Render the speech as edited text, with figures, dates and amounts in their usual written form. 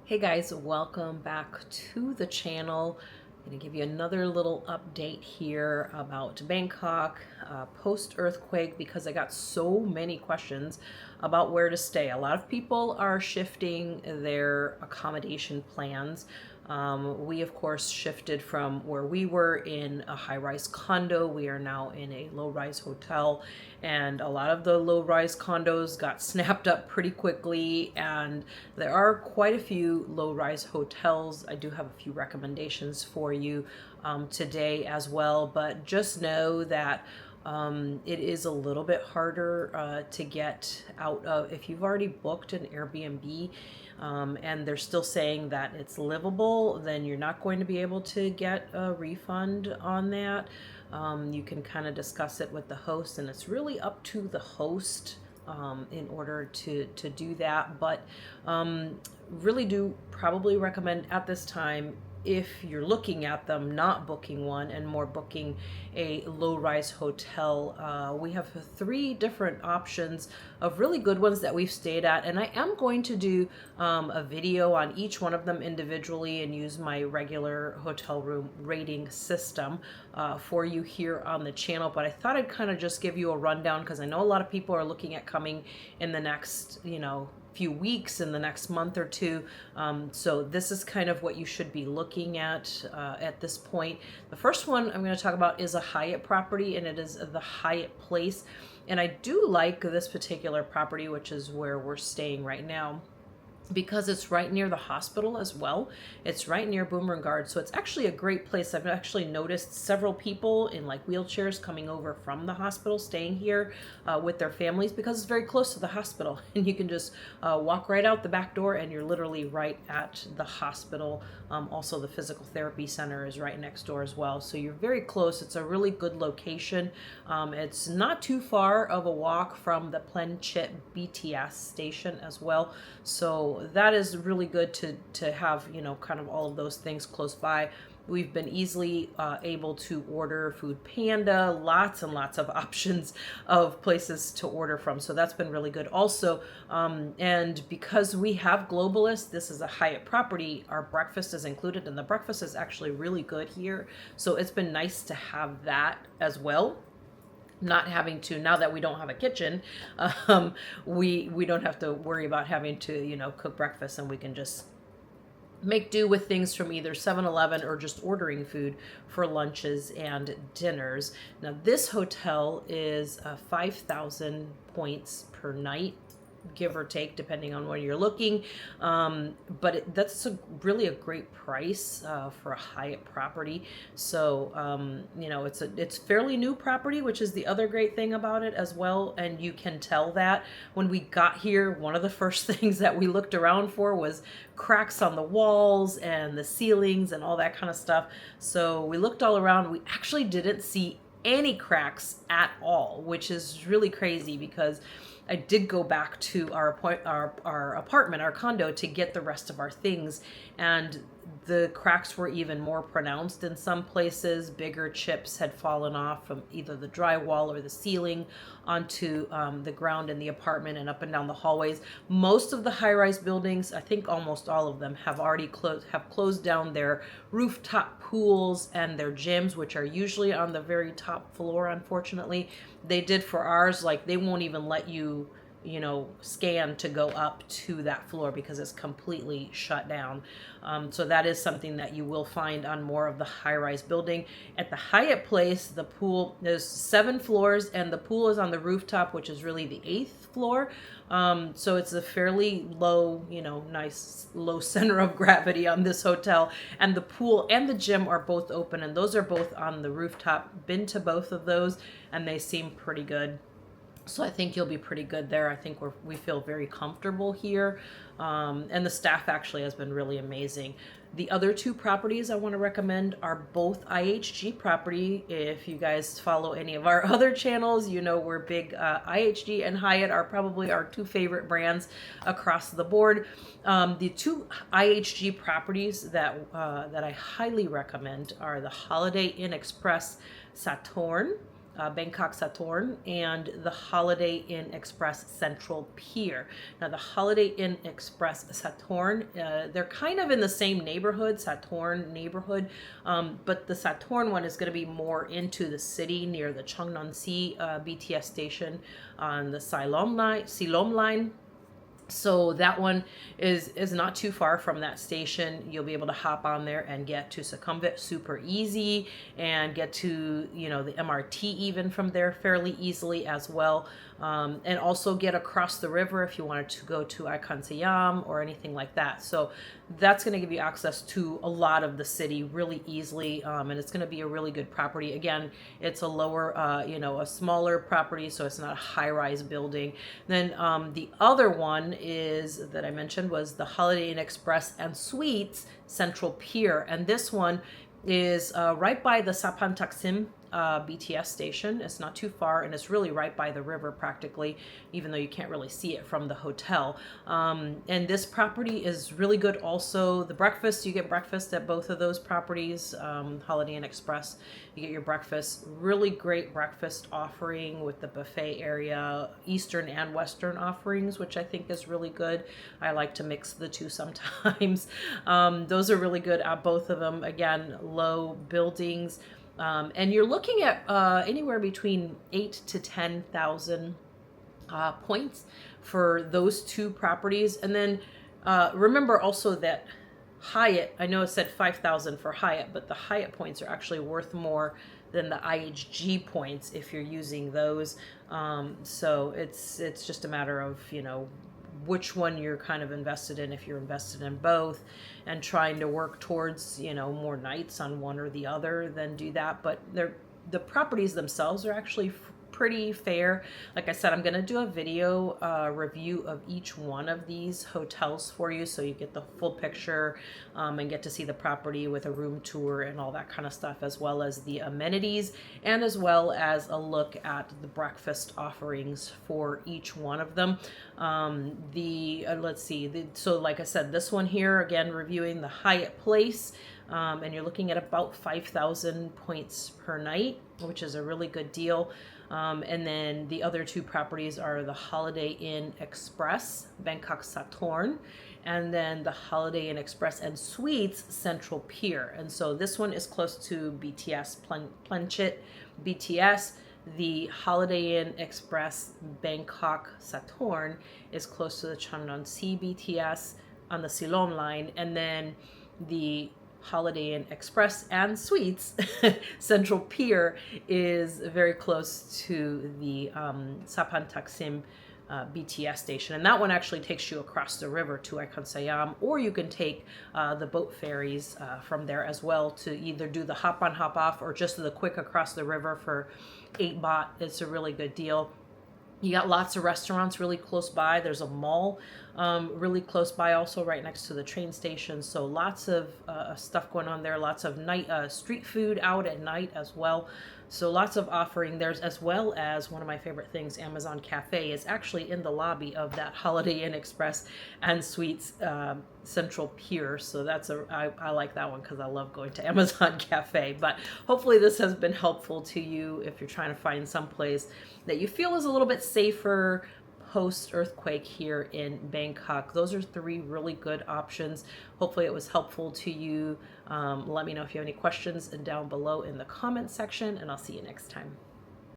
Hey guys, welcome back to the channel. I'm going to give you another little update here about Bangkok post-earthquake because I got so many questions about where to stay. A lot of people are shifting their accommodation plans. We, of course, shifted from where we were in a high-rise condo. We are now in a low-rise hotel, and a lot of the low-rise condos got snapped up pretty quickly, and there are quite a few low-rise hotels. I do have a few recommendations for you today as well, but just know that it is a little bit harder to get out of if you've already booked an Airbnb and they're still saying that it's livable, then you're not going to be able to get a refund on that. You can kind of discuss it with the host, and it's really up to the host in order to do that. But really do probably recommend at this time, if you're looking at them, not booking one and more booking a low-rise hotel. We have 3 different options of really good ones that we've stayed at, and I am going to do a video on each one of them individually and use my regular hotel room rating system for you here on the channel. But I thought I'd kind of just give you a rundown because I know a lot of people are looking at coming in the next, few weeks, in the next month or two. So this is kind of what you should be looking at this point. The first one I'm going to talk about is a Hyatt property, and it is the Hyatt Place. And I do like this particular property, which is where we're staying right now, because it's right near the hospital as well. It's right near Boomerang Guard, so it's actually a great place. I've actually noticed several people in like wheelchairs coming over from the hospital, staying here with their families, because it's very close to the hospital, and you can just walk right out the back door and you're literally right at the hospital. Also, the physical therapy center is right next door as well, so you're very close. It's a really good location. It's not too far of a walk from the Planchit BTS station as well, so that is really good to have, kind of all of those things close by. We've been easily able to order Food Panda, lots and lots of options of places to order from. So that's been really good also. And because we have globalists, this is a Hyatt property, our breakfast is included, and the breakfast is actually really good here. So it's been nice to have that as well. Not having to, now that we don't have a kitchen, we don't have to worry about having to, cook breakfast, and we can just make do with things from either 7-Eleven or just ordering food for lunches and dinners. Now, this hotel is 5,000 points per night, give or take, depending on where you're looking. But that's really a great price for a Hyatt property. So, it's fairly new property, which is the other great thing about it as well. And you can tell that when we got here, one of the first things that we looked around for was cracks on the walls and the ceilings and all that kind of stuff. So we looked all around. We actually didn't see any cracks at all, which is really crazy, because I did go back to our apartment, our condo, to get the rest of our things, and the cracks were even more pronounced in some places. Bigger chips had fallen off from either the drywall or the ceiling onto the ground in the apartment and up and down the hallways. Most of the high-rise buildings, I think almost all of them, have already closed down their rooftop pools and their gyms, which are usually on the very top floor. Unfortunately, they did for ours. Like, they won't even let you scan to go up to that floor because it's completely shut down. So that is something that you will find on more of the high-rise building. At the Hyatt Place, the pool, there's 7 floors, and the pool is on the rooftop, which is really the 8th floor. So it's a fairly low, nice low center of gravity on this hotel. And the pool and the gym are both open, and those are both on the rooftop. Been to both of those, and they seem pretty good. So I think you'll be pretty good there. I think we feel very comfortable here. And the staff actually has been really amazing. The other 2 properties I want to recommend are both IHG property. If you guys follow any of our other channels, we're big. IHG and Hyatt are probably our 2 favorite brands across the board. The 2 IHG properties that I highly recommend are the Holiday Inn Express Sathorn Bangkok Sathorn, and the Holiday Inn Express Central Pier. Now, the Holiday Inn Express Sathorn, they're kind of in the same neighborhood, Sathorn neighborhood, but the Sathorn one is going to be more into the city near the Cheongnam-si BTS station on the Silom line. So that one is not too far from that station. You'll be able to hop on there and get to Sukhumvit super easy, and get to, you know, the MRT even from there fairly easily as well. And also get across the river if you wanted to go to Icon Siam or anything like that. So that's going to give you access to a lot of the city really easily, and it's going to be a really good property. Again, it's a lower, you know, a smaller property, so it's not a high-rise building. Then the other one is that I mentioned was the Holiday Inn Express and Suites Central Pier, and this one is right by the Sapan Taksim BTS station. It's not too far, and it's really right by the river practically, even though you can't really see it from the hotel. And this property is really good also. The breakfast, you get breakfast at both of those properties, Holiday Inn Express. You get your breakfast, really great breakfast offering with the buffet area, Eastern and Western offerings, which I think is really good. I like to mix the two sometimes. Those are really good at both of them. Again, low buildings. And you're looking at anywhere between 8,000 to 10,000 points for those two properties. And then remember also that Hyatt, I know it said 5,000 for Hyatt, but the Hyatt points are actually worth more than the IHG points if you're using those. So it's just a matter of, you know, which one you're kind of invested in, if you're invested in both, and trying to work towards, you know, more nights on one or the other, then do that. But the properties themselves are actually pretty fair. Like I said, I'm going to do a video review of each one of these hotels for you, so you get the full picture and get to see the property with a room tour and all that kind of stuff, as well as the amenities, and as well as a look at the breakfast offerings for each one of them. Let's see, so like I said, this one here, again, reviewing the Hyatt Place, and you're looking at about 5,000 points per night, which is a really good deal. And then the other two properties are the Holiday Inn Express, Bangkok Sathorn, and then the Holiday Inn Express and Suites Central Pier. And so this one is close to BTS, Planchet BTS. The Holiday Inn Express Bangkok Sathorn is close to the Cheongnam-si BTS on the Silom line, and then the Holiday Inn Express and Suites Central Pier is very close to the Sapan Taksim BTS station, and that one actually takes you across the river to Icon Siam, or you can take the boat ferries from there as well to either do the hop on hop off or just the quick across the river for 8 baht. It's a really good deal. You got lots of restaurants really close by. There's a mall really close by, also right next to the train station. So lots of stuff going on there. Lots of night street food out at night as well. So lots of offering there, as well as one of my favorite things, Amazon Cafe, is actually in the lobby of that Holiday Inn Express and Suites Central Pier. So I like that one because I love going to Amazon Cafe. But hopefully this has been helpful to you if you're trying to find some place that you feel is a little bit safer post-earthquake here in Bangkok. Those are 3 really good options. Hopefully it was helpful to you. Let me know if you have any questions down below in the comment section, and I'll see you next time.